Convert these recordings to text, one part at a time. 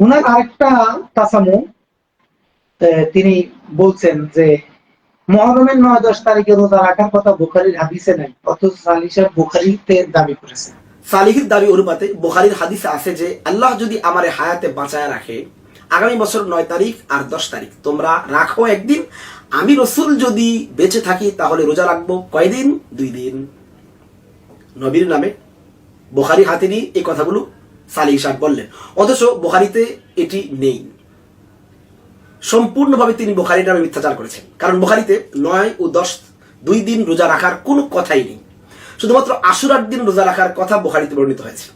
উনার আরেকটা তাসামু, তিনি বলছেন যে মুহররমের 9-10 তারিখে রোজা রাখার কথা বুখারীর হাদিসে নাই, অথচ সালি সাহেব বুখারীতে দাবি করেছেন। সালিহির দাবি অনুপাতে বুখারীর হাদিসে আছে যে আল্লাহ যদি আমার হায়াতে বাঁচায় রাখে আগামী বছর 9 তারিখ আর 10 তারিখ তোমরা রাখো একদিন, আমি রসুল যদি বেঁচে থাকি তাহলে রোজা রাখবো কয়দিন? 2 দিন। নবীর নামে বুখারী হাতে নিয়ে এই কথাগুলো সালিহ সাহেব বললেন, অথচ বুখারীতে এটি নেই। সম্পূর্ণভাবে তিনি বুখারীর নামে মিথ্যাচার করেছেন, কারণ বুখারীতে 9 ও 10 2 দিন রোজা রাখার কোনো কথাই নেই। শুধুমাত্র আশুরার দিন রোজা রাখার কথা বুখারীতে বর্ণিত হয়েছে।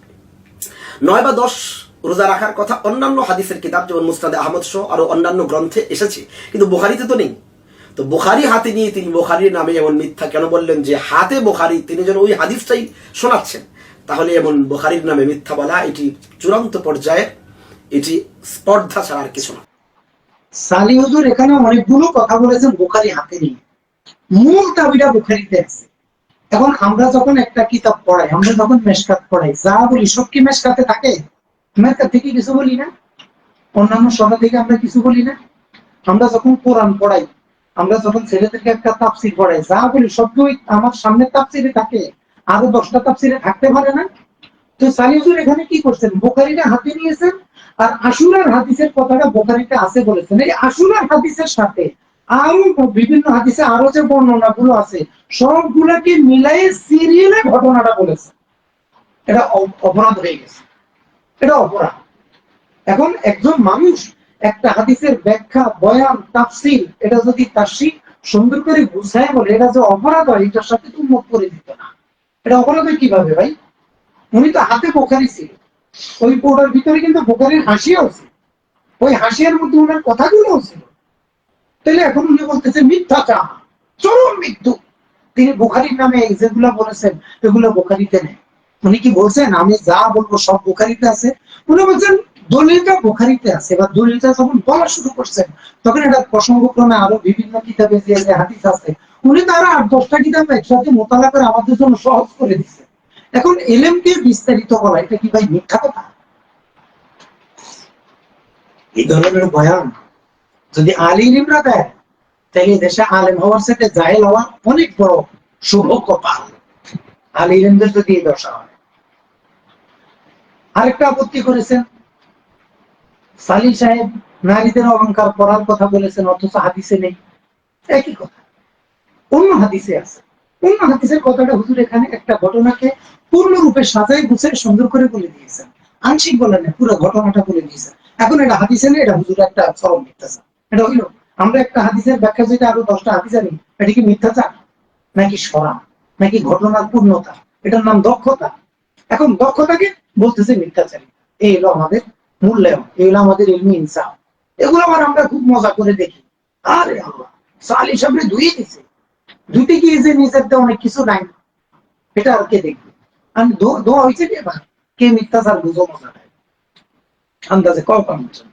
9 বা 10 রোজা রাখার কথা অন্যান্য হাদিসের কিতাব যেমন মুসনাদ আহমদ সহ আরো অন্যান্য গ্রন্থে এসেছে, কিন্তু বুখারীতে তো নেই। তো বুখারী হাতে নিয়ে তিনি বুখারীর নামে এমন মিথ্যা কেন বললেন যে হাতে বুখারী, তিনি যেন ওই হাদিসটাই শোনাচ্ছেন। তাহলে এমন বুখারীর নামে মিথ্যা বলা এটি চূড়ান্ত পর্যায়ে, এটি স্পর্ধা ছাড়া আর কিছু না। সালি হুজুর এখানে অনেকগুলো কথা বলেছেন বুখারী হাতে নিয়ে, মূল দাবিটা বুখারীতে আছে। এখন আমরা যখন একটা কিতাব পড়াই, আমরা যখন মেশকাত পড়াই, যা বলি সব কি মেশকাতে থাকে? মেশকাত থেকে কিছু বলি না, অন্যান্য সভা থেকে আমরা কিছু বলি না। আমরা যখন কোরআন পড়াই, আমরা যখন ছেলেদেরকে একটা তাফসীর পড়াই, যা বলি সবগুলোই আমার সামনে তাফসীরে থাকে, আরো 10টা তাফসীরে থাকতে পারে না। তো সালি হুজুর এখানে কি করছেন? বুখারীটা হাতে নিয়েছেন আর আশুরার হাদিসের কথাটা বুখারীতে আছে বলেছেন। এই আশুরার হাদিসের সাথে আরো বিভিন্ন হাদিসে আরো যে বর্ণনাগুলো আছে সবগুলোকে মিলাই সিরিয়ালে ঘটনাটা বলেছে। এটা অপরাধ হয়ে গেছে, এটা অপরাধ। এখন একজন মানুষ একটা হাদিসের ব্যাখ্যা, বয়ান, তাফসীর এটা যদি তাফসীর সুন্দর করে বুঝায় বলে এটা যে অপরাধ হয়, এটার সাথে তো মুখ করে দিত না। এটা অপরাধ হয় কিভাবে ভাই? উনি তো হাতে বুখারী ছিল, ওই পোর্টার ভিতরে কিন্তু বুখারীর হাসিয়াও ছিল, ওই হাসিয়ার মধ্যে ওনার কথাগুলোও ছিল। তাহলে এখন উনি বলতেছে মিথ্যাচার, চরম মৃত্যু। তিনি বুখারীর নামে যেগুলো বলেছেন এগুলো বুখারীতে নেই। উনি কি বলছেন আমি যা বলবো সব বুখারীতে আছে? উনি বলছেন দলিলটা বুখারীতে আছে। এবার দলিলটা যখন বলা শুরু করছেন তখন এটা প্রসঙ্গক্রমে আরো বিভিন্ন কিতাবে যে হাদিস আছে উনি তারা 8-10টা কিতাব একসাথে মোতালা করে আমাদের জন্য সহজ করে দিচ্ছে। এখন এলেমকে বিস্তারিত বলা এটা কি ভাই মিথ্যা কথা? এই ধরনের বয়ান যদি আলিমরা দেয় তাহলে দেশে আলেম হওয়ার সাথে জাহেল হওয়া অনেক বড় শুভ কপাল। আলিমদের যদি এই দশা হয়। আরেকটা আপত্তি করেছেন সালি সাহেব, নারীদের অলংকার পরার কথা বলেছেন, অথচ হাদিসে নেই। একই কথা, অন্য হাদিসে আছে। অন্য হাদিসের কথাটা হুজুর এখানে একটা ঘটনাকে পূর্ণরূপে সাজাই গুছিয়ে সুন্দর করে বলে দিয়েছেন, আংশিক বলে না, পুরো ঘটনাটা বলে দিয়েছেন। এখন এটা হাদিসে নেই, এটা হুজুর একটা চরম মিথ্যাচার। এটা হইল আমরা একটা হাদিসের ব্যাখ্যা যদি আরো 10টা হাদিস জানি, এটা কি মিথ্যাচার নাকি সরা নাকি ঘটনার পূর্ণতা? এটার নাম দক্ষতা। এখন দক্ষতাকে বলতেছে মিথ্যাচারী। এই হলো আমাদের মূল্যায়ন, এই হলো আমাদের ইলমি ইনসাফ। এগুলো আবার আমরা খুব মজা করে দেখি। আরে আল্লাহ, সালি সামনে ধুয়ে দিছে, দুটি কি যে নিজের অনেক কিছু নাই, এটা আর কে দেখবে? আমি দোয়া হয়েছে কে? কে মিথ্যাচার বুঝো মজা আন্দাজে কম পাচ্ছেন।